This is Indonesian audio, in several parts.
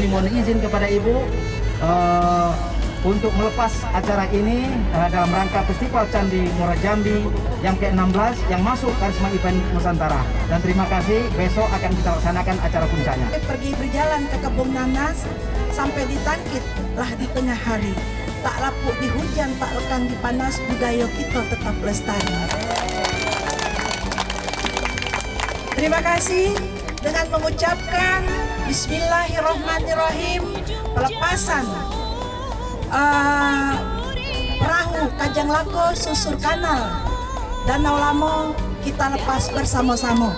kami mohon izin kepada Ibu untuk melepas acara ini dalam rangka Festival Candi Muara Jambi yang ke-16 yang masuk Karisma Event Nusantara. Dan terima kasih, besok akan kita laksanakan acara puncaknya. Pergi berjalan ke kebun nanas sampai ditangkitlah di tengah hari. Tak lapuk di hujan, tak lekang di panas, budaya kita tetap lestari. Terima kasih dengan mengucapkan Bismillahirrahmanirrahim, pelepasan perahu Kajang Lako susur kanal Danau Lamo kita lepas bersama-sama.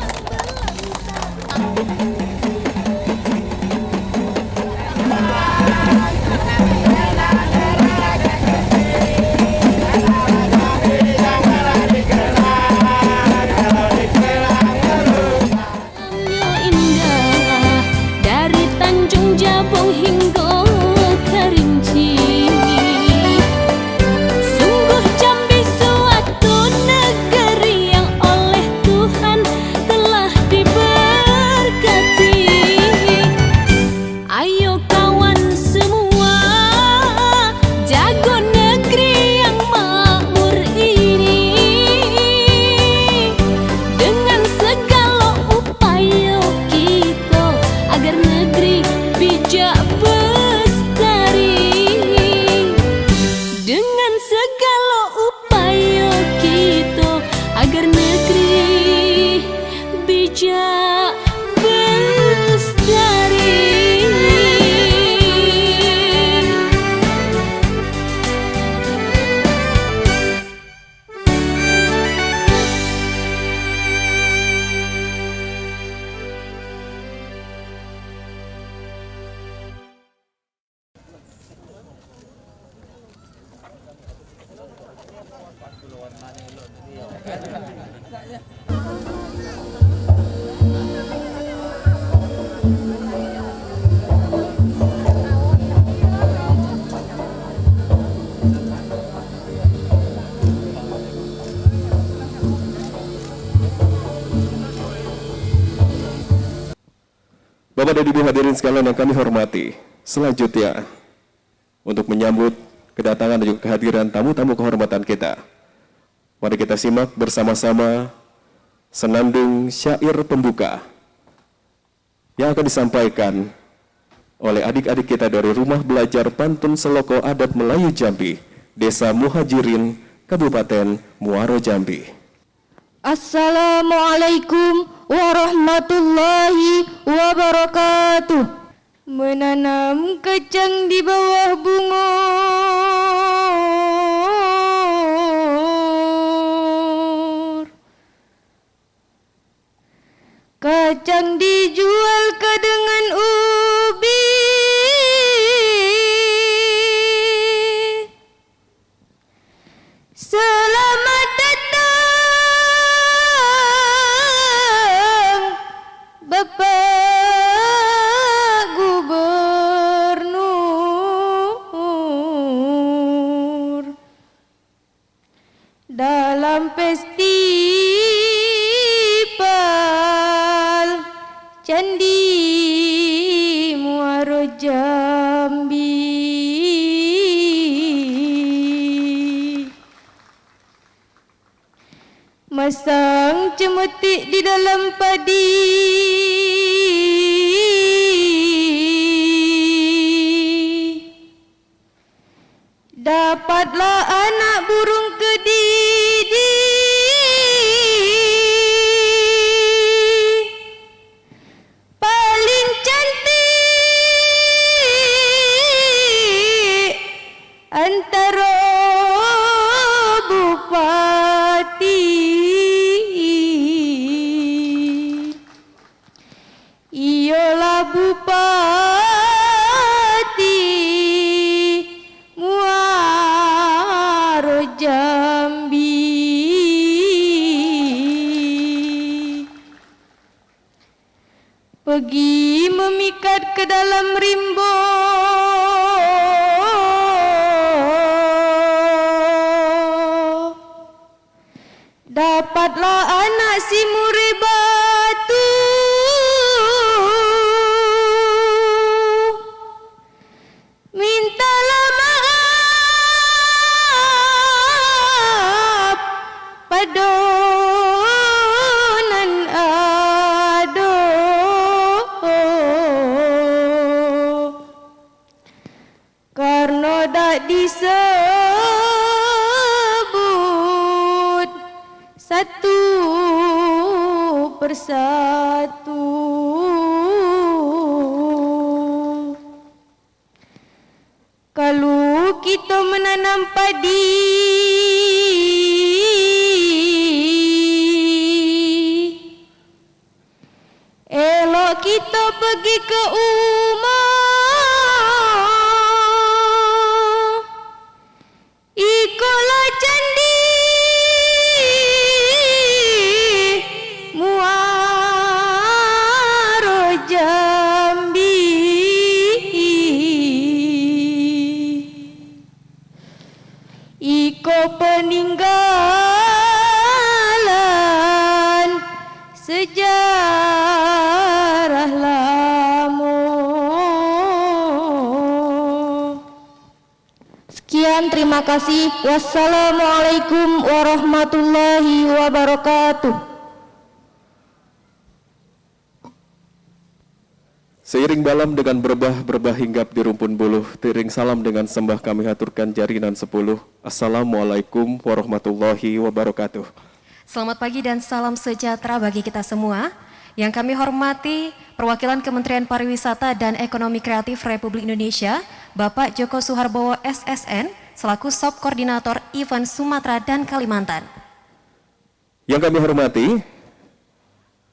Bapak dan Ibu hadirin sekalian yang kami hormati, selanjutnya untuk menyambut kedatangan dan juga kehadiran tamu-tamu kehormatan kita, mari kita simak bersama-sama senandung syair pembuka yang akan disampaikan oleh adik-adik kita dari Rumah Belajar Pantun Seloko Adat Melayu Jambi, Desa Muhajirin, Kabupaten Muaro Jambi. Assalamualaikum warahmatullahi wabarakatuh. Menanam kacang di bawah bungur, kacang dijual ke dengan ubi, selamat datang Bapak Gubernur dalam festival Candi Muaro Jambi. Masang cemetik di dalam padi, dapatlah anak burung kedidi, paling cantik antara bupati. Ialah Bupati Muaro Jambi. Pergi memikat ke dalam rimbo, dapatlah anak si murai batu, dak disebut satu persatu. Kalau kita menanam padi, elok kita pergi ke rumah, ikutlah candi Muaro Jambi. Iko peninggalan sejarah lama. Sekian, terima kasih. Wassalamualaikum warahmatullahi wabarakatuh. Seiring balam dengan berbah hinggap di rumpun buluh, tiring salam dengan sembah kami haturkan jarinan 10. Assalamualaikum warahmatullahi wabarakatuh. Selamat pagi dan salam sejahtera bagi kita semua. Yang kami hormati perwakilan Kementerian Pariwisata dan Ekonomi Kreatif Republik Indonesia, Bapak Joko Suharbowo SSN, selaku Sub Koordinator Event Sumatera dan Kalimantan. Yang kami hormati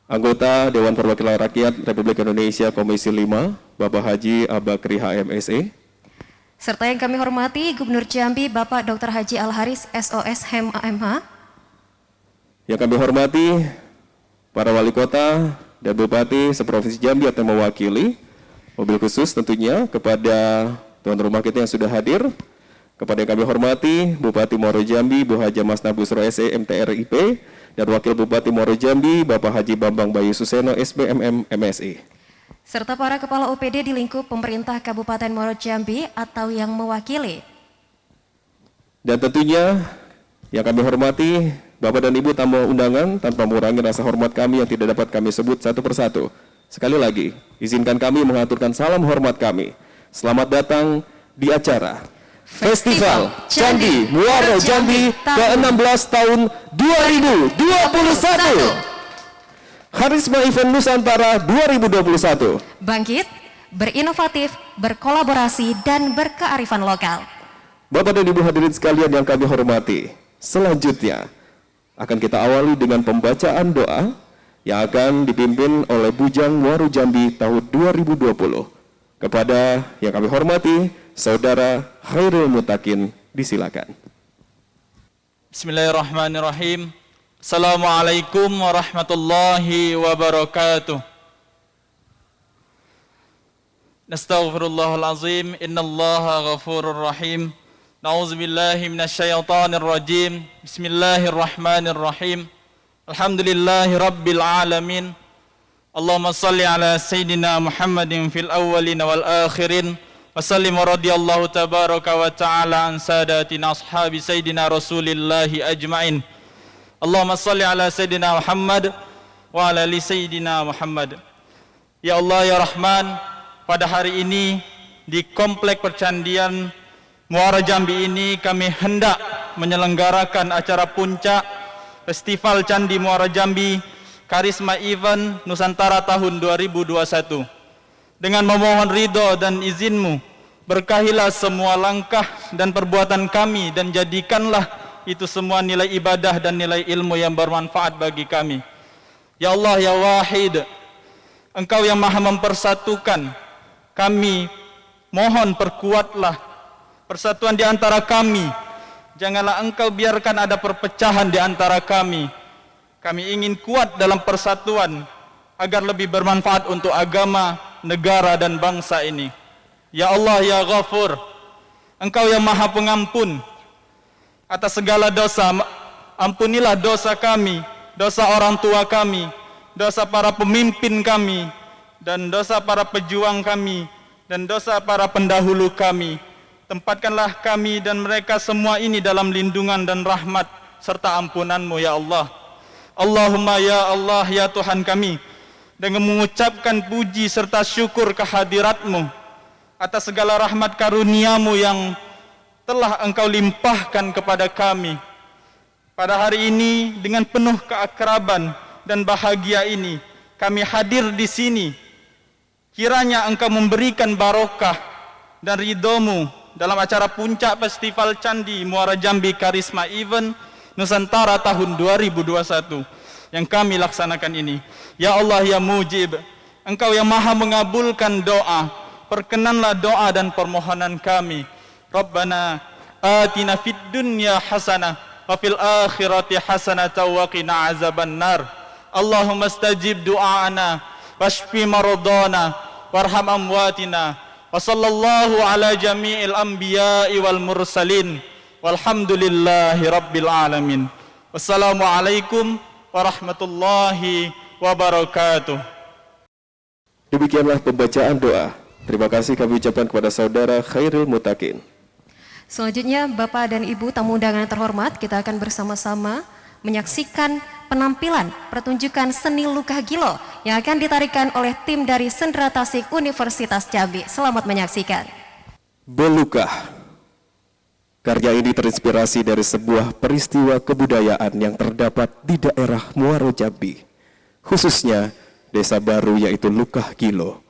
anggota Dewan Perwakilan Rakyat Republik Indonesia Komisi 5, Bapak Haji Abakri HMSE. Serta yang kami hormati Gubernur Jambi, Bapak Dr. Haji Al-Haris SOS HMH. Yang kami hormati para wali kota dan bupati seprovinsi Jambi atau mewakili, mobil khusus tentunya kepada tuan rumah kita yang sudah hadir. Kepada yang kami hormati Bupati Muaro Jambi, Bu Haja Mas Nabusro SE MTRIP, dan Wakil Bupati Muaro Jambi, Bapak Haji Bambang Bayu Suseno SBMM MSI. Serta para kepala OPD di lingkup pemerintah Kabupaten Muaro Jambi atau yang mewakili. Dan tentunya yang kami hormati Bapak dan Ibu tamu undangan, tanpa mengurangi rasa hormat kami yang tidak dapat kami sebut satu persatu. Sekali lagi, izinkan kami mengaturkan salam hormat kami. Selamat datang di acara Festival Candi Muaro Jambi ke-16 tahun 2021. Karisma Event Nusantara 2021. Bangkit, berinovatif, berkolaborasi, dan berkearifan lokal. Bapak dan Ibu hadirin sekalian yang kami hormati, selanjutnya akan kita awali dengan pembacaan doa yang akan dipimpin oleh Bujang Muaro Jambi tahun 2020. Kepada yang kami hormati, Saudara Khairul Mutakin, disilakan. Bismillahirrahmanirrahim. Assalamualaikum warahmatullahi wabarakatuh. Nastaghfirullahal azim. Innallaha ghafurur rahim. Na'udzubillahi minasyaitonir rajim. Bismillahirrahmanirrahim. Alhamdulillahi rabbil alamin. Allahumma salli ala sayyidina Muhammadin fil awwalin wal akhirin. Wasallim radhiyallahu tabaraka wa ta'ala an sadatina ashabi sayyidina Rasulillahi ajmain. Allahumma salli ala sayyidina Muhammad wa ala li sayyidina Muhammad. Ya Allah ya Rahman, pada hari ini di Komplek Percandian Muaro Jambi ini kami hendak menyelenggarakan acara puncak Festival Candi Muaro Jambi Karisma Event Nusantara tahun 2021. Dengan memohon ridho dan izinmu, berkahilah semua langkah dan perbuatan kami dan jadikanlah itu semua nilai ibadah dan nilai ilmu yang bermanfaat bagi kami. Ya Allah ya Wahid, Engkau yang maha mempersatukan, kami mohon perkuatlah persatuan di antara kami. Janganlah Engkau biarkan ada perpecahan di antara kami. Kami ingin kuat dalam persatuan agar lebih bermanfaat untuk agama, negara dan bangsa ini. Ya Allah ya Ghafur, Engkau yang maha pengampun atas segala dosa. Ampunilah dosa kami, dosa orang tua kami, dosa para pemimpin kami, dan dosa para pejuang kami, dan dosa para pendahulu kami. Tempatkanlah kami dan mereka semua ini dalam lindungan dan rahmat serta ampunan-Mu ya Allah. Allahumma ya Allah ya Tuhan kami, dengan mengucapkan puji serta syukur kehadirat-Mu atas segala rahmat karunia-Mu yang telah Engkau limpahkan kepada kami. Pada hari ini dengan penuh keakraban dan bahagia ini kami hadir di sini. Kiranya Engkau memberikan barokah dan ridho-Mu dalam acara puncak Festival Candi Muara Jambi Karisma Event Nusantara tahun 2021 yang kami laksanakan ini. Ya Allah ya Mujib, Engkau yang maha mengabulkan doa, perkenanlah doa dan permohonan kami. Rabbana atina fid dunya hasanah wa fil akhirati hasanah wa qina azabannar. Allahumma stajib du'ana washfi maradana warham amwatina wa sallallahu ala jami'il anbiya'i wal mursalin walhamdulillahi rabbil alamin. Wassalamualaikum warahmatullahi wabarakatuh. Demikianlah pembacaan doa. Terima kasih kami ucapkan kepada saudara Khairul Mutakin. Selanjutnya, Bapak dan Ibu tamu undangan yang terhormat, kita akan bersama-sama menyaksikan penampilan pertunjukan seni Luka Gilo yang akan ditarikan oleh tim dari Sendra Tasik Universitas Jambi. Selamat menyaksikan. Belukah. Karya ini terinspirasi dari sebuah peristiwa kebudayaan yang terdapat di daerah Muaro Jambi, khususnya desa baru yaitu Lukah Gilo.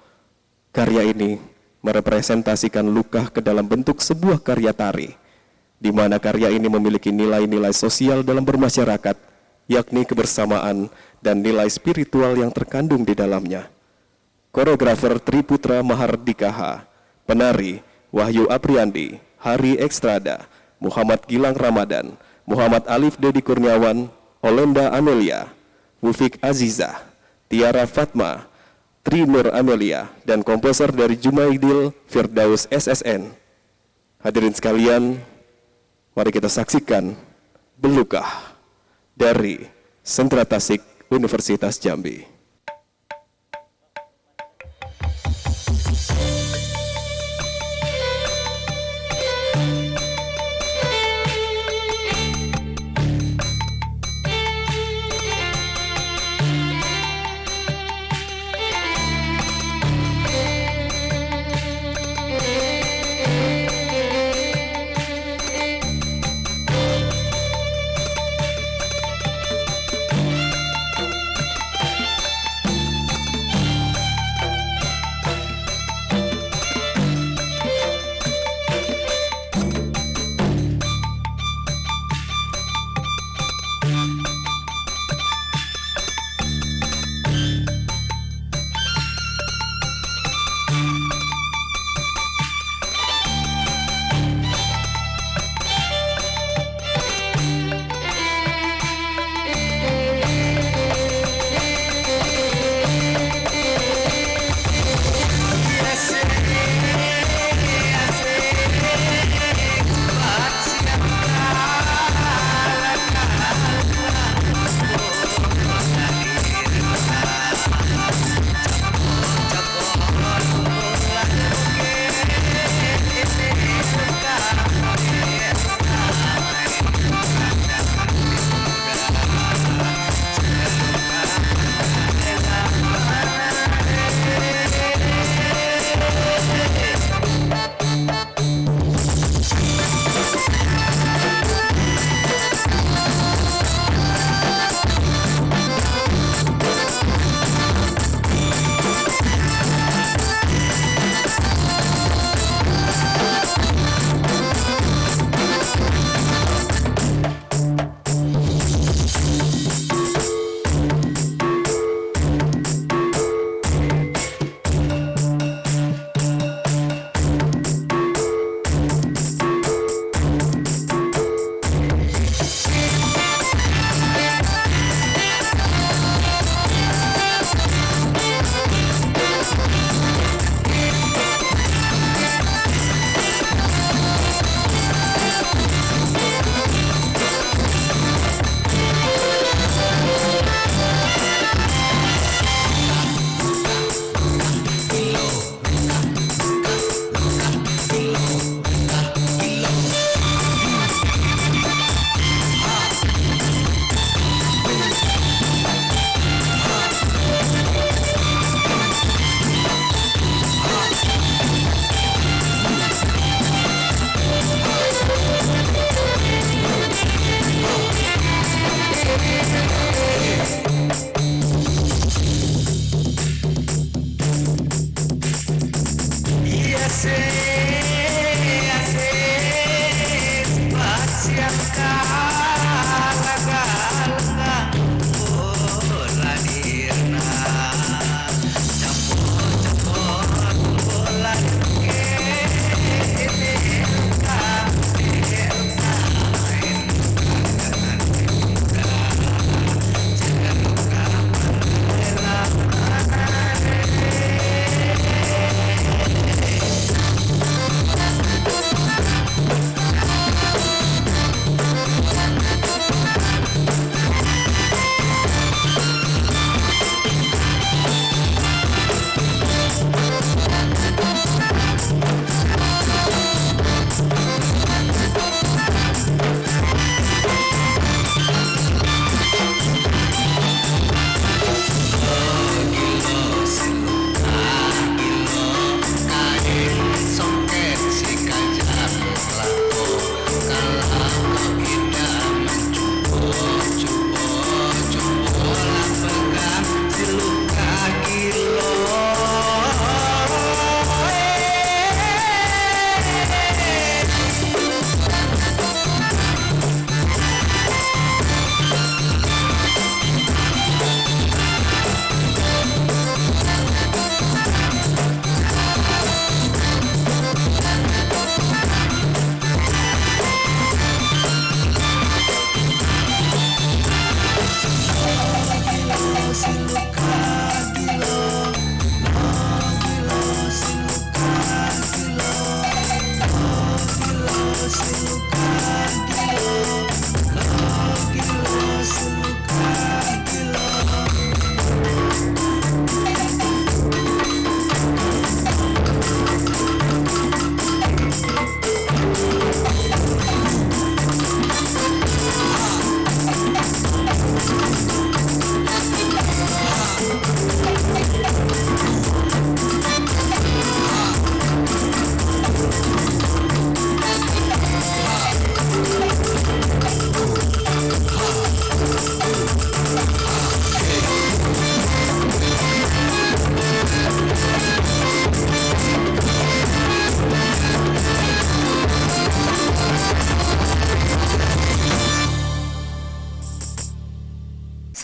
Karya ini merepresentasikan lukah ke dalam bentuk sebuah karya tari, di mana karya ini memiliki nilai-nilai sosial dalam bermasyarakat, yakni kebersamaan dan nilai spiritual yang terkandung di dalamnya. Koreografer Triputra Mahardikaha, penari Wahyu Apriandi, Hari Ekstrada, Muhammad Gilang Ramadan, Muhammad Alif Dedi Kurniawan, Olenda Amelia, Wufik Azizah, Tiara Fatma, Tri Nur Amelia, dan komposer dari Jumaidil Firdaus SSN. Hadirin sekalian, mari kita saksikan Belukah dari Sendra Tasik Universitas Jambi.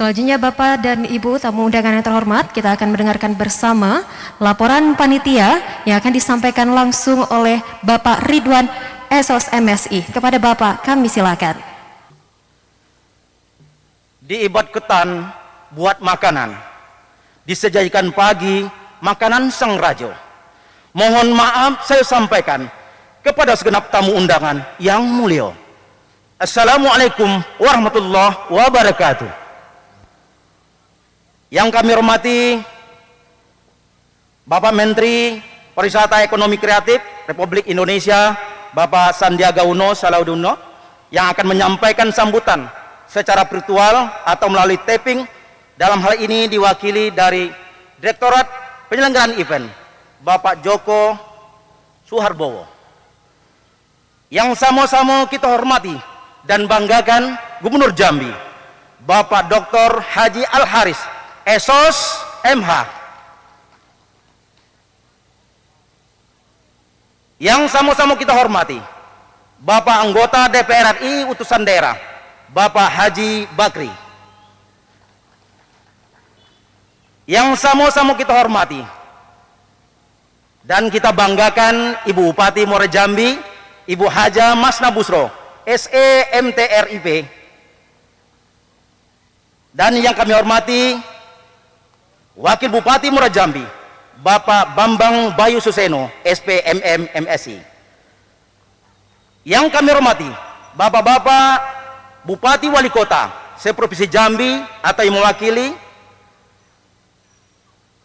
Selanjutnya Bapak dan Ibu tamu undangan yang terhormat, kita akan mendengarkan bersama laporan panitia yang akan disampaikan langsung oleh Bapak Ridwan Esos MSI. Kepada Bapak kami silakan. Diibat ketan buat makanan, disajikan pagi makanan sang rajo. Mohon maaf saya sampaikan kepada segenap tamu undangan yang mulia. Assalamualaikum warahmatullahi wabarakatuh. Yang kami hormati Bapak Menteri Pariwisata Ekonomi Kreatif Republik Indonesia, Bapak Sandiaga Uno Salahuddin, yang akan menyampaikan sambutan secara virtual atau melalui taping. Dalam hal ini diwakili dari Direktorat Penyelenggaraan Event, Bapak Joko Suharbowo. Yang sama-sama kita hormati dan banggakan Gubernur Jambi, Bapak Dr. Haji Al-Haris Esos MH. Yang sama-sama kita hormati Bapak Anggota DPR RI Utusan Daerah, Bapak Haji Bakri. Yang sama-sama kita hormati dan kita banggakan Ibu Bupati Muara Jambi, Ibu Haja Masna Busro, SEMTRIP. Dan yang kami hormati Wakil Bupati Muara Jambi, Bapak Bambang Bayu Suseno, SPMM MSI. Yang kami hormati Bapak-bapak Bupati Wali Kota seprovinsi Jambi atau yang mewakili.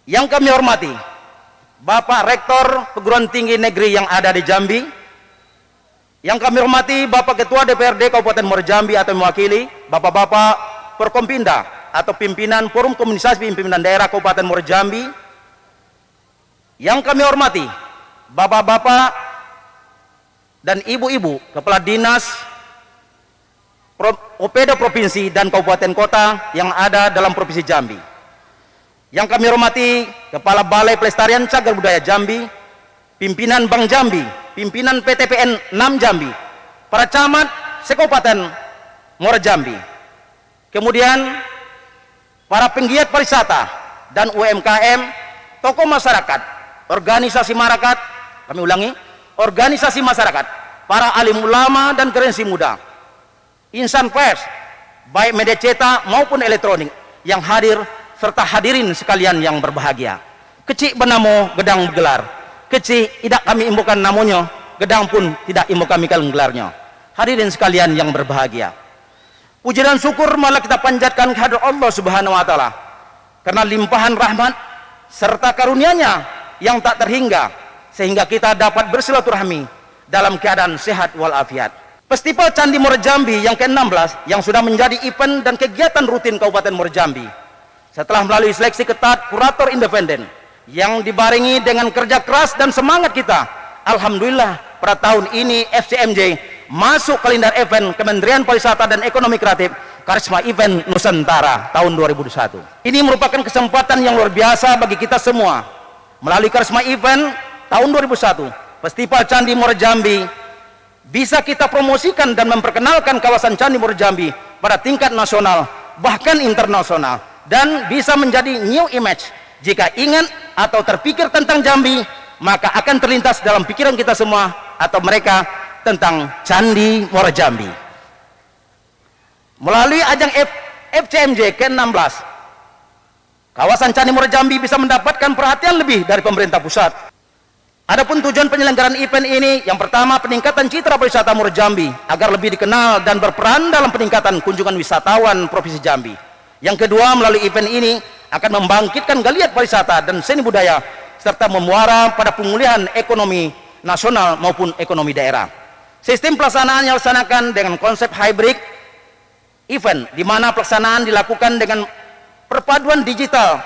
Yang kami hormati Bapak Rektor Perguruan Tinggi Negeri yang ada di Jambi. Yang kami hormati Bapak Ketua DPRD Kabupaten Muara Jambi atau mewakili, Bapak-bapak Forkompinda atau pimpinan Forum Komunisasi Pimpinan Daerah Kabupaten Muara Jambi. Yang kami hormati Bapak-bapak dan Ibu-ibu Kepala Dinas Opeda Provinsi dan Kabupaten Kota yang ada dalam Provinsi Jambi. Yang kami hormati Kepala Balai Pelestarian Cagar Budaya Jambi, pimpinan Bank Jambi, pimpinan PTPN 6 Jambi, para camat sekabupaten Muara Jambi. Kemudian para penggiat pariwisata dan UMKM, tokoh masyarakat, organisasi masyarakat, kami ulangi, organisasi masyarakat, para alim ulama dan generasi muda, insan pers, baik media cetak maupun elektronik yang hadir serta hadirin sekalian yang berbahagia. Kecik benamo gedang bergelar, kecik tidak kami imbukan namanya, gedang pun tidak imbu kami gelarnya. Hadirin sekalian yang berbahagia, puji dan syukur malah kita panjatkan kehadirat Allah Subhanahu wa taala karena limpahan rahmat serta karunia-Nya yang tak terhingga sehingga kita dapat bersilaturahmi dalam keadaan sehat walafiat. Festival Candi Muara Jambi yang ke-16 yang sudah menjadi event dan kegiatan rutin Kabupaten Muara Jambi setelah melalui seleksi ketat kurator independen yang dibarengi dengan kerja keras dan semangat kita, alhamdulillah pada tahun ini FCMJ masuk kalender event Kementerian Pariwisata dan Ekonomi Kreatif Karisma Event Nusantara tahun 2021. Ini merupakan kesempatan yang luar biasa bagi kita semua. Melalui Karisma Event tahun 2001, Festival Candi Muara Jambi bisa kita promosikan dan memperkenalkan kawasan Candi Muara Jambi pada tingkat nasional bahkan internasional, dan bisa menjadi new image. Jika ingat atau terpikir tentang Jambi, maka akan terlintas dalam pikiran kita semua atau mereka tentang Candi Muara Jambi. Melalui ajang FCMJ ke-16, kawasan Candi Muara Jambi bisa mendapatkan perhatian lebih dari pemerintah pusat. Adapun tujuan penyelenggaraan event ini, yang pertama peningkatan citra pariwisata Muara Jambi agar lebih dikenal dan berperan dalam peningkatan kunjungan wisatawan Provinsi Jambi. Yang kedua, melalui event ini akan membangkitkan geliat pariwisata dan seni budaya serta memuara pada pemulihan ekonomi nasional maupun ekonomi daerah. Sistem pelaksanaan yang dilaksanakan dengan konsep hybrid event, di mana pelaksanaan dilakukan dengan perpaduan digital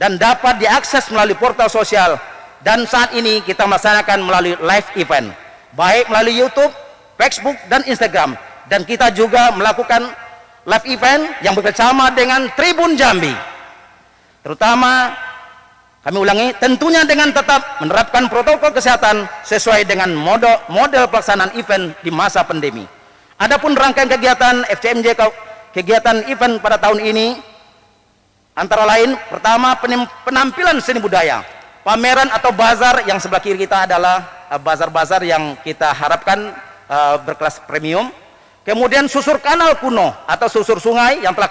dan dapat diakses melalui portal sosial. Dan saat ini kita melaksanakan melalui live event, baik melalui YouTube, Facebook, dan Instagram. Dan kita juga melakukan live event yang bekerjasama dengan Tribun Jambi. Terutama, kami ulangi, tentunya dengan tetap menerapkan protokol kesehatan sesuai dengan model pelaksanaan event di masa pandemi. Adapun rangkaian kegiatan FCMJ kegiatan event pada tahun ini antara lain pertama penampilan seni budaya, pameran atau bazar yang sebelah kiri kita adalah bazar-bazar yang kita harapkan berkelas premium. Kemudian susur kanal kuno atau susur sungai yang telah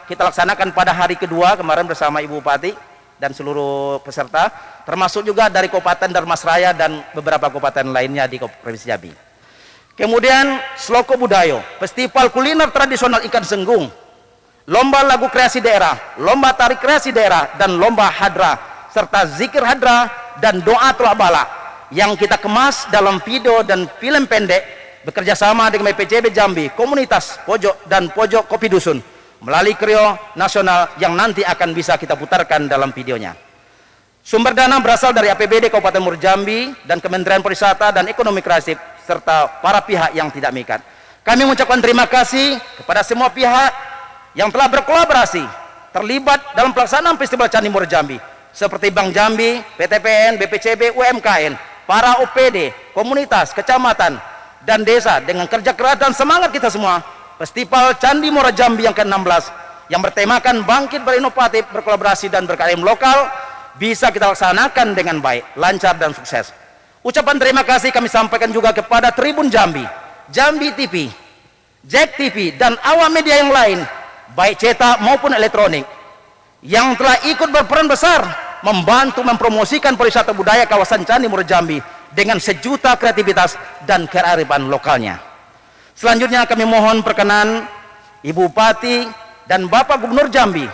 kita laksanakan pada hari kedua kemarin bersama Ibu Bupati dan seluruh peserta, termasuk juga dari Kabupaten Dharmasraya dan beberapa kabupaten lainnya di Provinsi Jambi. Kemudian Sloko Budayo, festival kuliner tradisional ikan senggung, lomba lagu kreasi daerah, lomba tari kreasi daerah, dan lomba hadra, serta zikir hadra dan doa tolak bala yang kita kemas dalam video dan film pendek bekerja sama dengan BPCB Jambi, komunitas pojok dan pojok kopi dusun melalui Kreo Nasional yang nanti akan bisa kita putarkan dalam videonya. Sumber dana berasal dari APBD Kabupaten Muara Jambi dan Kementerian Pariwisata dan Ekonomi Kreatif serta para pihak yang tidak mengikat. Kami mengucapkan terima kasih kepada semua pihak yang telah berkolaborasi terlibat dalam pelaksanaan Festival Candi Muara Jambi seperti Bank Jambi, PTPN, BPCB, UMKM, para OPD, komunitas, kecamatan, dan desa. Dengan kerja keras dan semangat kita semua, Festival Candi Muara Jambi yang ke-16 yang bertemakan bangkit berinovatif, berkolaborasi dan berkarya lokal bisa kita laksanakan dengan baik, lancar dan sukses. Ucapan terima kasih kami sampaikan juga kepada Tribun Jambi, Jambi TV, Jack TV, dan awak media yang lain, baik cetak maupun elektronik, yang telah ikut berperan besar membantu mempromosikan pariwisata budaya kawasan Candi Muara Jambi dengan sejuta kreativitas dan kearifan lokalnya. Selanjutnya kami mohon perkenan Ibu Bupati dan Bapak Gubernur Jambi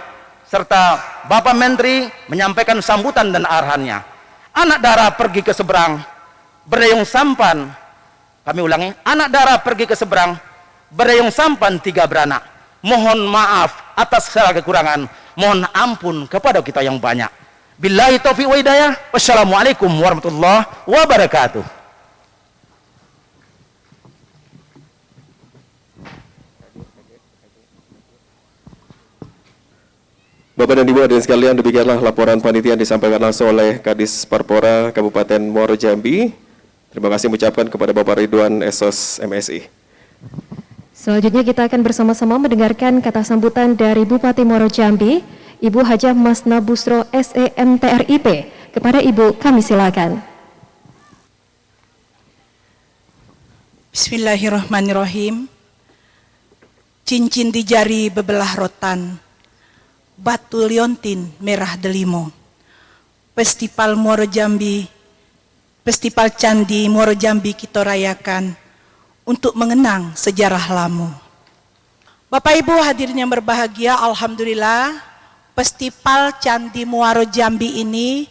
serta Bapak Menteri menyampaikan sambutan dan arahannya. Anak darah pergi ke seberang, berdayung sampan. Kami ulangi, anak darah pergi ke seberang, berdayung sampan 3 beranak. Mohon maaf atas segala kekurangan, mohon ampun kepada kita yang banyak. Billahi taufiq wa hidayah. Wassalamualaikum warahmatullahi wabarakatuh. Bapak dan Ibu hadirin sekalian, demikianlah laporan panitia yang disampaikan langsung oleh Kadis Parpora Kabupaten Muara Jambi. Terima kasih mengucapkan kepada Bapak Ridwan SOS MSI. Selanjutnya kita akan bersama-sama mendengarkan kata sambutan dari Bupati Muara Jambi, Ibu Hajah Masna Busro SEMTRIP. Kepada Ibu kami silakan. Bismillahirrahmanirrahim. Cincin di jari bebelah rotan, batu liontin merah delimo. Festival Muara Jambi, Festival Candi Muara Jambi kita rayakan untuk mengenang sejarah lama. Bapak Ibu hadirin yang berbahagia, alhamdulillah Festival Candi Muara Jambi ini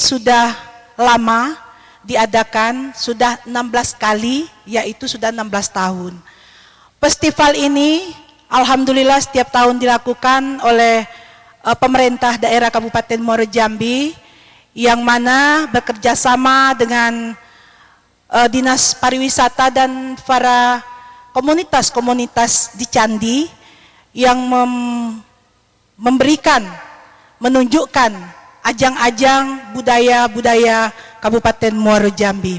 sudah lama diadakan, sudah 16 kali, yaitu sudah 16 tahun. Festival ini alhamdulillah setiap tahun dilakukan oleh pemerintah daerah Kabupaten Muara Jambi, yang mana bekerja sama dengan Dinas Pariwisata dan para komunitas-komunitas di Candi yang menunjukkan ajang-ajang budaya-budaya Kabupaten Muara Jambi.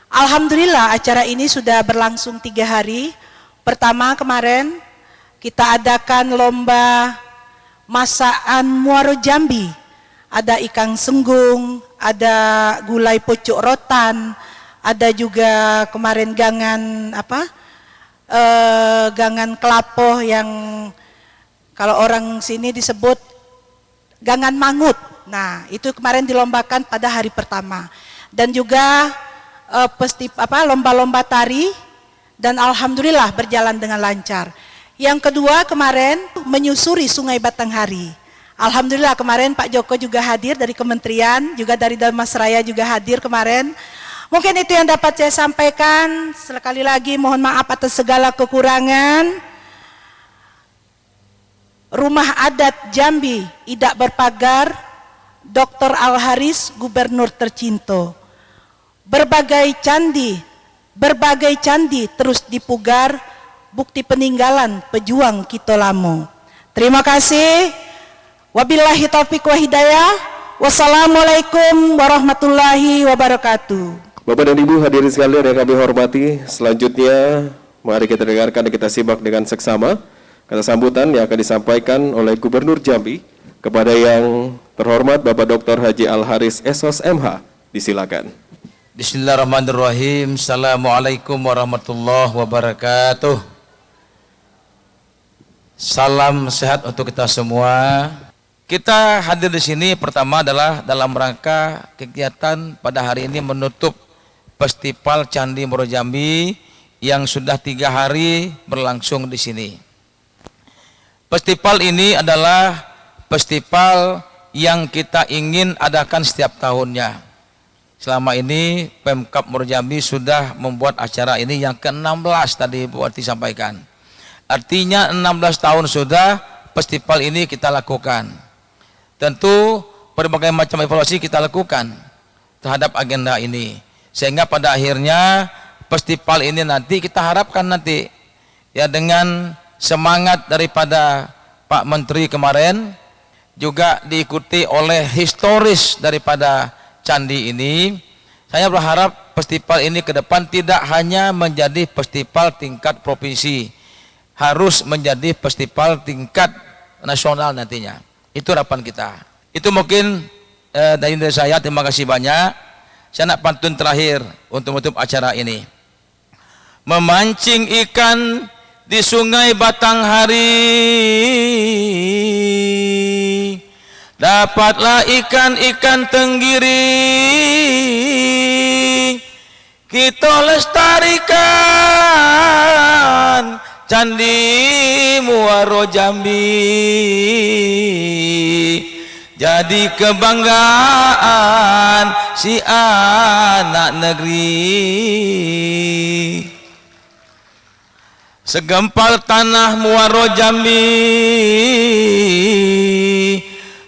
Alhamdulillah acara ini sudah berlangsung 3 hari. Pertama kemarin kita adakan lomba masakan Muara Jambi. Ada ikan senggung, ada gulai pucuk rotan, ada juga kemarin gangan gangan kelapo yang kalau orang sini disebut gangan mangut. Nah, itu kemarin dilombakan pada hari pertama. Dan juga lomba-lomba tari, dan alhamdulillah berjalan dengan lancar. Yang kedua kemarin menyusuri Sungai Batanghari. Alhamdulillah kemarin Pak Joko juga hadir dari kementerian, juga dari Dharmasraya juga hadir kemarin. Mungkin itu yang dapat saya sampaikan. Sekali lagi mohon maaf atas segala kekurangan. Rumah Adat Jambi Idak Berpagar, Dr. Al-Haris, Gubernur tercinta. Berbagai candi terus dipugar, bukti peninggalan pejuang kita lamo. Terima kasih. Wabillahi taufiq wa hidayah. Wassalamualaikum warahmatullahi wabarakatuh. Bapak dan Ibu hadirin sekalian yang kami hormati, selanjutnya mari kita dengarkan dan kita simak dengan seksama Kata sambutan yang akan disampaikan oleh Gubernur Jambi kepada yang terhormat Bapak Dr. Haji Al-Haris SOS MH. Disilakan. Bismillahirrahmanirrahim. Assalamualaikum warahmatullahi wabarakatuh. Salam sehat untuk kita semua. Kita hadir di sini pertama adalah dalam rangka kegiatan pada hari ini menutup Festival Candi Muaro Jambi yang sudah 3 hari berlangsung di sini. Festival ini adalah festival yang kita ingin adakan setiap tahunnya. Selama ini Pemkab Muaro Jambi sudah membuat acara ini yang ke-16 tadi Bu Arti sampaikan. Artinya 16 tahun sudah festival ini kita lakukan. Tentu berbagai macam evaluasi kita lakukan terhadap agenda ini. Sehingga pada akhirnya festival ini nanti kita harapkan nanti ya dengan semangat daripada Pak Menteri kemarin juga diikuti oleh historis daripada candi ini. Saya berharap festival ini ke depan tidak hanya menjadi festival tingkat provinsi, harus menjadi festival tingkat nasional nantinya. Itu harapan kita. Itu mungkin dari saya, terima kasih banyak. Saya nak pantun terakhir untuk menutup acara ini. Memancing ikan di sungai Batanghari, dapatlah ikan-ikan tenggiri, kita lestarikan Candi Muaro Jambi, jadi kebanggaan si anak negeri. Segempal tanah Muaro Jambi,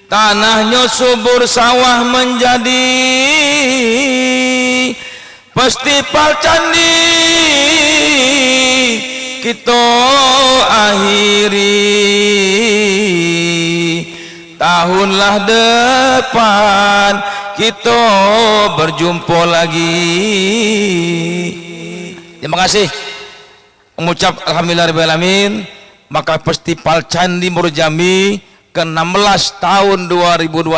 tanahnya subur sawah menjadi, festival candi kita akhiri, tahunlah depan kita berjumpa lagi. Terima kasih. Mengucap alhamdulillahirrahmanirrahim, maka Festival Candi Muaro Jambi ke-16 tahun 2021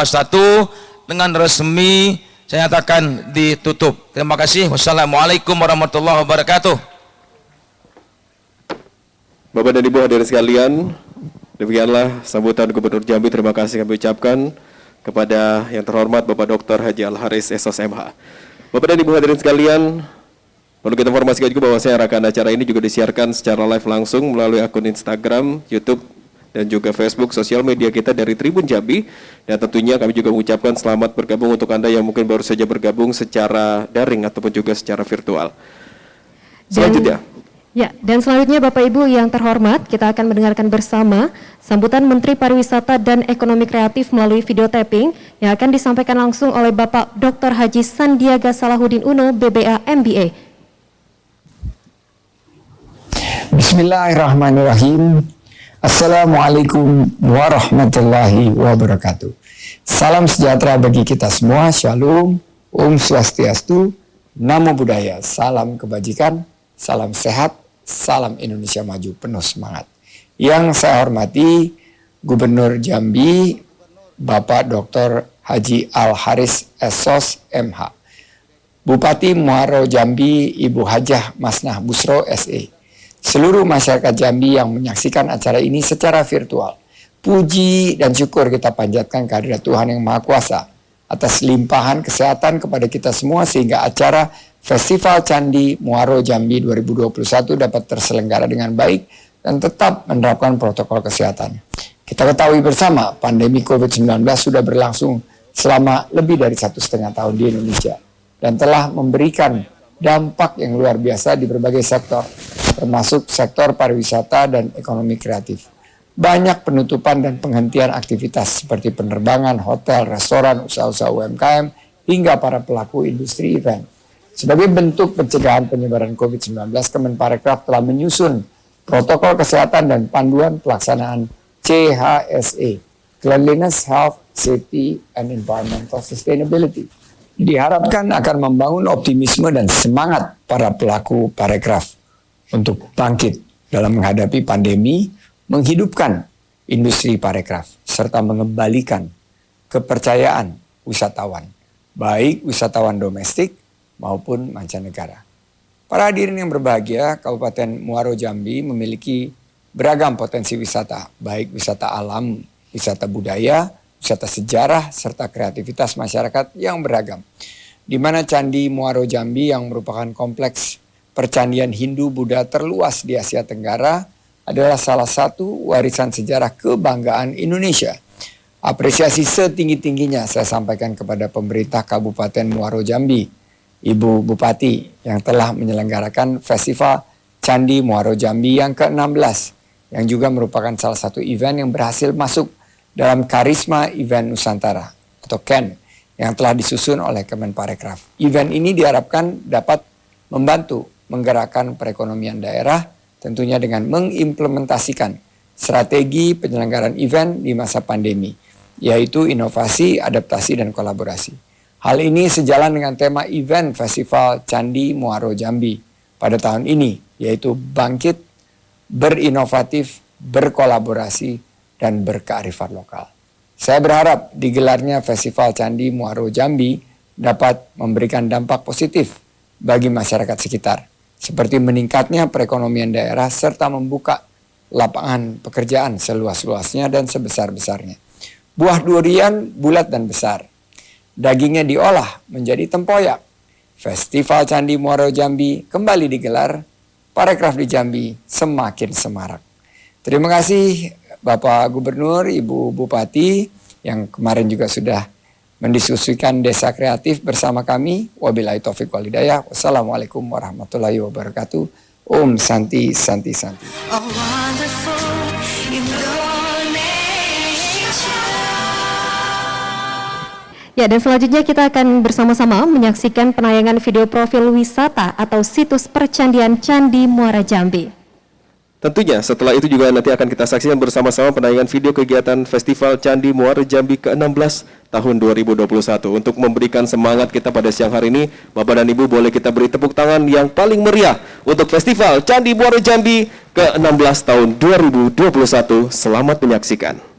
dengan resmi saya nyatakan ditutup. Terima kasih. Wassalamualaikum warahmatullahi wabarakatuh. Bapak dan Ibu hadirin sekalian, demikianlah sambutan Gubernur Jambi. Terima kasih kami ucapkan kepada yang terhormat Bapak Dr. Haji Al-Haris SOS MH. Bapak dan Ibu hadirin sekalian, perlu kita informasikan juga bahwa rangkaian acara ini juga disiarkan secara live langsung melalui akun Instagram, YouTube, dan juga Facebook, sosial media kita dari Tribun Jambi. Dan tentunya kami juga mengucapkan selamat bergabung untuk Anda yang mungkin baru saja bergabung secara daring ataupun juga secara virtual. Selanjutnya. Dan selanjutnya Bapak Ibu yang terhormat, kita akan mendengarkan bersama sambutan Menteri Pariwisata dan Ekonomi Kreatif melalui video tapping yang akan disampaikan langsung oleh Bapak Dr. Haji Sandiaga Salahuddin Uno, BBA MBA. Bismillahirrahmanirrahim. Assalamualaikum warahmatullahi wabarakatuh. Salam sejahtera bagi kita semua. Shalom, Om Swastiastu, Namo Buddhaya, salam kebajikan, salam sehat, salam Indonesia maju, penuh semangat. Yang saya hormati Gubernur Jambi, Bapak Dr. Haji Al-Haris SOS MH, Bupati Muaro Jambi, Ibu Hajah Masnah Busro SE, seluruh masyarakat Jambi yang menyaksikan acara ini secara virtual. Puji dan syukur kita panjatkan kehadirat Tuhan Yang Maha Kuasa atas limpahan kesehatan kepada kita semua sehingga acara Festival Candi Muaro Jambi 2021 dapat terselenggara dengan baik dan tetap menerapkan protokol kesehatan. Kita ketahui bersama pandemi COVID-19 sudah berlangsung selama lebih dari 1,5 tahun di Indonesia dan telah memberikan dampak yang luar biasa di berbagai sektor, termasuk sektor pariwisata dan ekonomi kreatif. Banyak penutupan dan penghentian aktivitas seperti penerbangan, hotel, restoran, usaha-usaha UMKM, hingga para pelaku industri event. Sebagai bentuk pencegahan penyebaran COVID-19, Kemenparekraf telah menyusun protokol kesehatan dan panduan pelaksanaan CHSE, Cleanliness, Health, Safety, and Environmental Sustainability. Diharapkan akan membangun optimisme dan semangat para pelaku parekraf untuk bangkit dalam menghadapi pandemi menghidupkan industri parekraf, serta mengembalikan kepercayaan wisatawan, baik wisatawan domestik maupun mancanegara. Para hadirin yang berbahagia, Kabupaten Muaro Jambi memiliki beragam potensi wisata, baik wisata alam, wisata budaya, wisata sejarah, serta kreativitas masyarakat yang beragam. Di mana Candi Muaro Jambi yang merupakan kompleks percandian Hindu-Buddha terluas di Asia Tenggara adalah salah satu warisan sejarah kebanggaan Indonesia. Apresiasi setinggi-tingginya saya sampaikan kepada pemerintah Kabupaten Muaro Jambi, Ibu Bupati yang telah menyelenggarakan Festival Candi Muaro Jambi yang ke-16, yang juga merupakan salah satu event yang berhasil masuk dalam Karisma Event Nusantara atau KEN yang telah disusun oleh Kemenparekraf. Event ini diharapkan dapat membantu menggerakkan perekonomian daerah, tentunya dengan mengimplementasikan strategi penyelenggaraan event di masa pandemi, yaitu inovasi, adaptasi, dan kolaborasi. Hal ini sejalan dengan tema event Festival Candi Muaro Jambi pada tahun ini, yaitu bangkit, berinovatif, berkolaborasi, dan berkearifan lokal. Saya berharap digelarnya Festival Candi Muaro Jambi dapat memberikan dampak positif bagi masyarakat sekitar, seperti meningkatnya perekonomian daerah serta membuka lapangan pekerjaan seluas-luasnya dan sebesar-besarnya. Buah durian bulat dan besar, dagingnya diolah menjadi tempoyak. Festival Candi Muaro Jambi kembali digelar, Parekraf di Jambi semakin semarak. Terima kasih Bapak Gubernur, Ibu Bupati yang kemarin juga sudah mendiskusikan desa kreatif bersama kami. Wabillahi taufiq wal hidayah. Wassalamualaikum warahmatullahi wabarakatuh. Om Santi Santi Santi. Ya, dan selanjutnya kita akan bersama-sama menyaksikan penayangan video profil wisata atau situs percandian Candi Muara Jambi. Tentunya setelah itu juga nanti akan kita saksikan bersama-sama penayangan video kegiatan Festival Candi Muara Jambi ke-16 tahun 2021. Untuk memberikan semangat kita pada siang hari ini, Bapak dan Ibu boleh kita beri tepuk tangan yang paling meriah untuk Festival Candi Muara Jambi ke-16 tahun 2021. Selamat menyaksikan.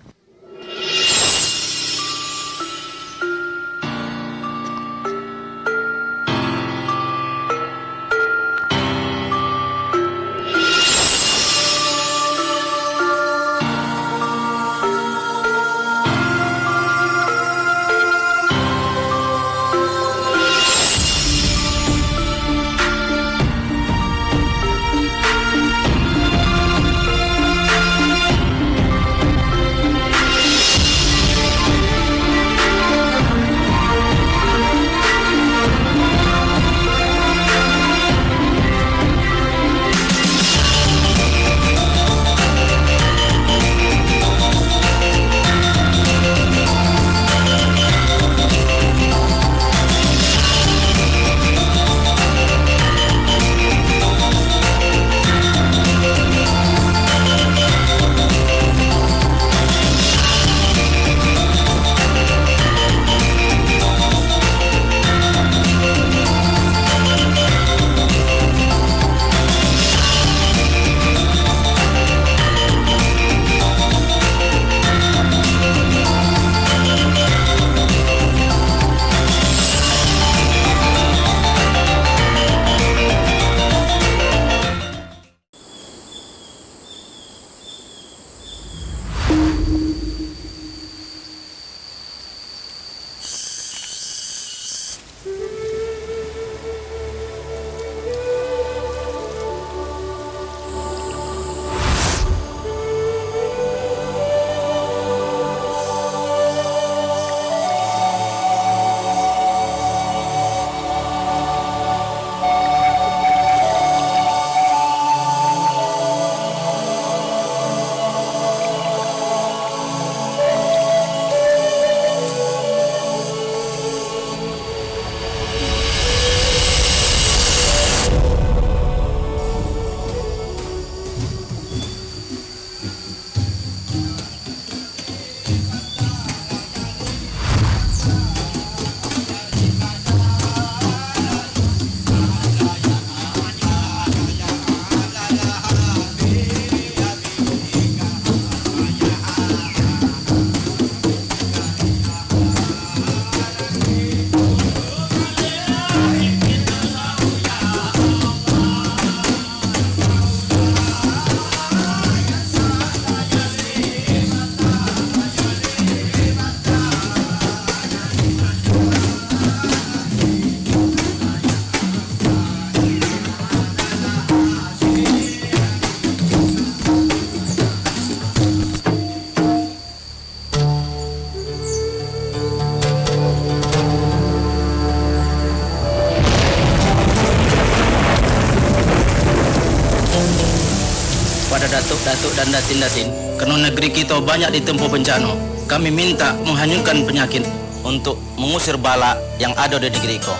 kepada datuk-datuk dan datin-datin, karena negeri kita banyak ditempuh bencana. Kami minta menghanyutkan penyakit untuk mengusir bala yang ada di negeri kita.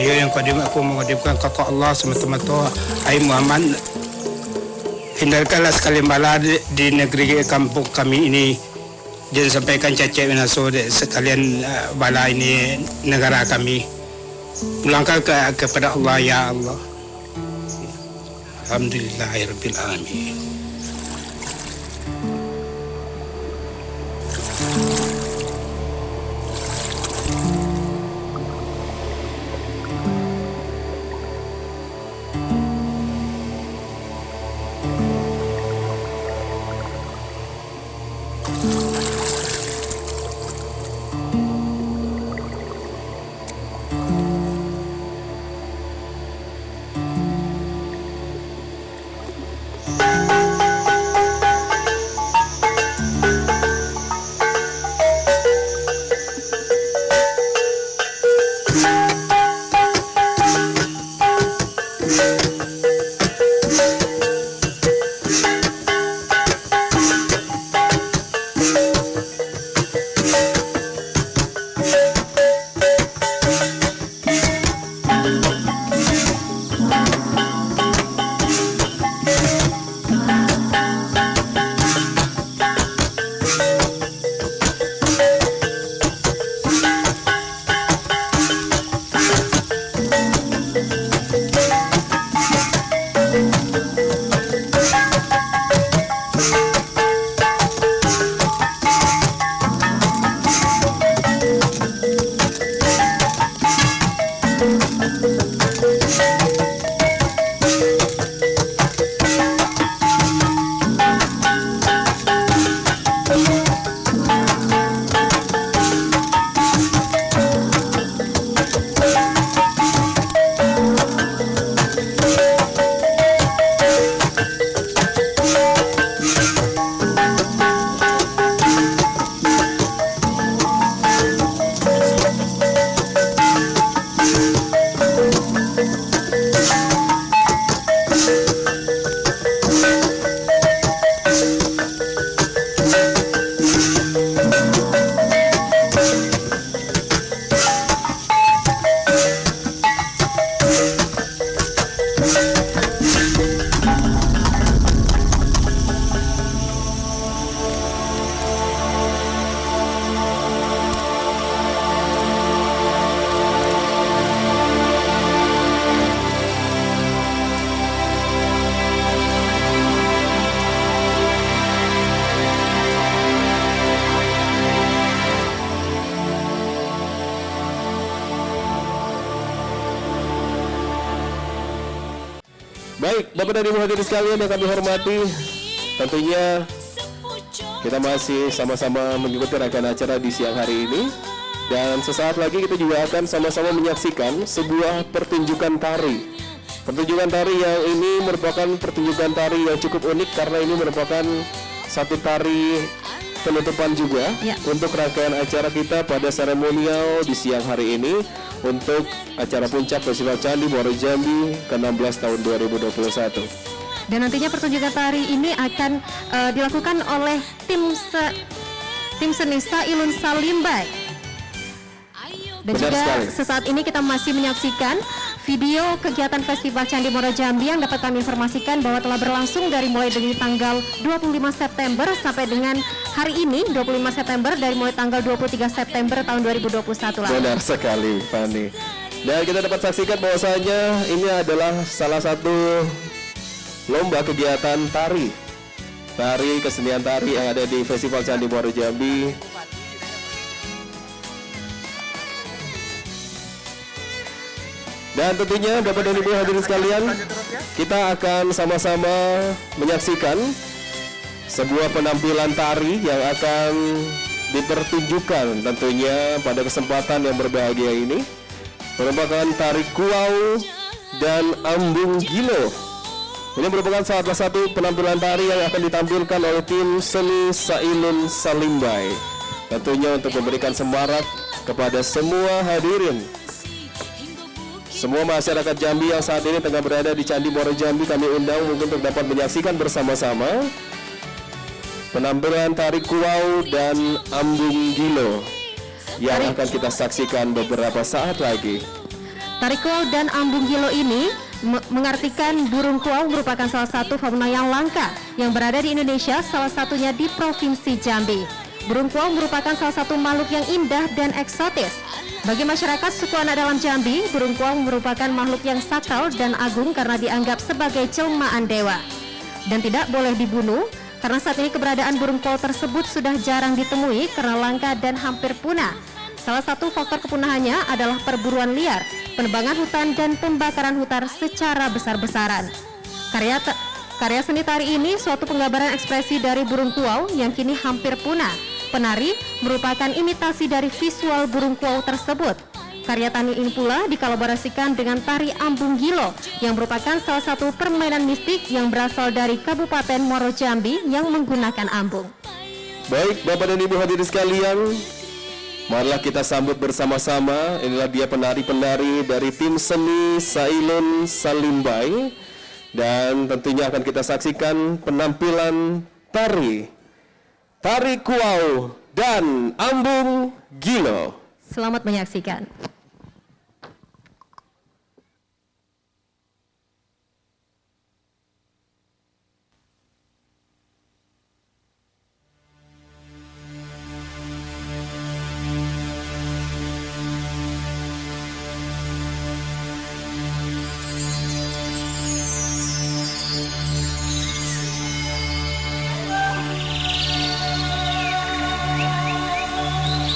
Yang kadim aku mengadimkan kakak Allah semata-mata. Hai Muhammad, hindarkanlah sekalian bala di negeri kampung kami ini. Jangan sampaikan cacat menaso sekalian bala ini negara kami. Pulangkan kepada Allah ya Allah. Alhamdulillahirabbil alamin. Baik, Bapak dan Ibu hadirin sekalian yang kami hormati, tentunya kita masih sama-sama mengikuti rangkaian acara di siang hari ini. Dan sesaat lagi kita juga akan sama-sama menyaksikan sebuah pertunjukan tari. Pertunjukan tari yang ini merupakan pertunjukan tari yang cukup unik karena ini merupakan satu tari penutupan juga Ya. untuk rangkaian acara kita pada seremonial di siang hari ini untuk acara puncak Festival Candi Muara Jambi ke-16 tahun 2021. Dan nantinya pertunjukan tari ini akan dilakukan oleh tim seni Sailun Salimbai. Dan Benar juga sekali. sesaat ini kita masih menyaksikan video kegiatan Festival Candi Muara Jambi yang dapat kami informasikan bahwa telah berlangsung dari mulai tanggal 25 September sampai dengan hari ini 25 September, dari mulai tanggal 23 September tahun 2021 lalu. Benar sekali, Fani. Dan kita dapat saksikan bahwasanya ini adalah salah satu lomba kegiatan tari kesenian tari yang ada di Festival Candi Muara Jambi. Dan tentunya Bapak dan Ibu hadirin sekalian, kita akan sama-sama menyaksikan sebuah penampilan tari yang akan dipertunjukkan tentunya pada kesempatan yang berbahagia ini, merupakan tari kuau dan ambung gilo. Ini merupakan salah satu penampilan tari yang akan ditampilkan oleh tim seni Sailun Salimbai, tentunya untuk memberikan semarak kepada semua hadirin, semua masyarakat Jambi yang saat ini tengah berada di Candi Muara Jambi. Kami undang untuk dapat menyaksikan bersama-sama penampilan tari kuau dan ambung gilo yang akan kita saksikan beberapa saat lagi. Tari kuau dan ambung gilo ini mengartikan burung kuau merupakan salah satu fauna yang langka yang berada di Indonesia, salah satunya di Provinsi Jambi. Burung kuau merupakan salah satu makhluk yang indah dan eksotis. Bagi masyarakat suku anak dalam Jambi, burung kuau merupakan makhluk yang sakral dan agung karena dianggap sebagai jelmaan dewa dan tidak boleh dibunuh. Karena saat ini keberadaan burung kuau tersebut sudah jarang ditemui karena langka dan hampir punah. Salah satu faktor kepunahannya adalah perburuan liar, penebangan hutan, dan pembakaran hutan secara besar-besaran. Karya seni tari ini suatu penggambaran ekspresi dari burung kuau yang kini hampir punah. Penari merupakan imitasi dari visual burung kuau tersebut. Karya tani ini pula dikolaborasikan dengan tari ambung gilo yang merupakan salah satu permainan mistik yang berasal dari Kabupaten Muaro Jambi yang menggunakan ambung. Baik, Bapak dan Ibu hadirin sekalian, marilah kita sambut bersama-sama. Inilah dia penari-penari dari tim seni Sailun Salimbai, dan tentunya akan kita saksikan penampilan tari kuau dan ambung gilo. Selamat menyaksikan.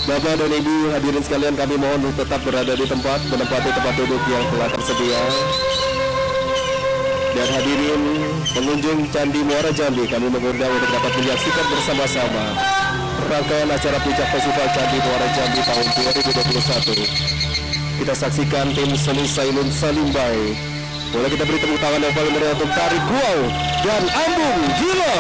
Bapak dan Ibu hadirin sekalian, kami mohon untuk tetap berada di tempat, menempati tempat duduk yang telah tersedia. Dan hadirin pengunjung Candi Muara Jambi, kami mengundang untuk dapat menyaksikan bersama-sama rangkaian acara puncak Festival Candi Muara Jambi tahun 2021. Kita saksikan tim seni Sailun Salimbai. Boleh kita beri tepuk tangan yang paling meriah untuk tari kuau dan ambung gilo.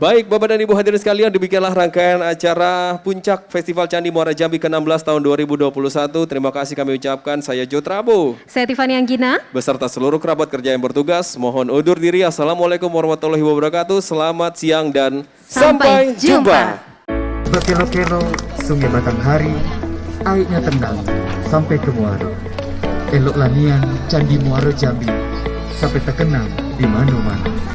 Baik, Bapak dan Ibu hadirin sekalian, demikianlah rangkaian acara Puncak Festival Candi Muara Jambi ke-16 tahun 2021. Terima kasih kami ucapkan. Saya Jo Trabu, Saya Tiffany Anggina, beserta seluruh kerabat kerja yang bertugas. Mohon undur diri. Assalamualaikum warahmatullahi wabarakatuh. Selamat siang dan sampai jumpa. Berkelo-kelo Sungai Batanghari, airnya tenang sampai ke muara. Elok lanian Candi Muara Jambi sampai terkenang di mana-mana.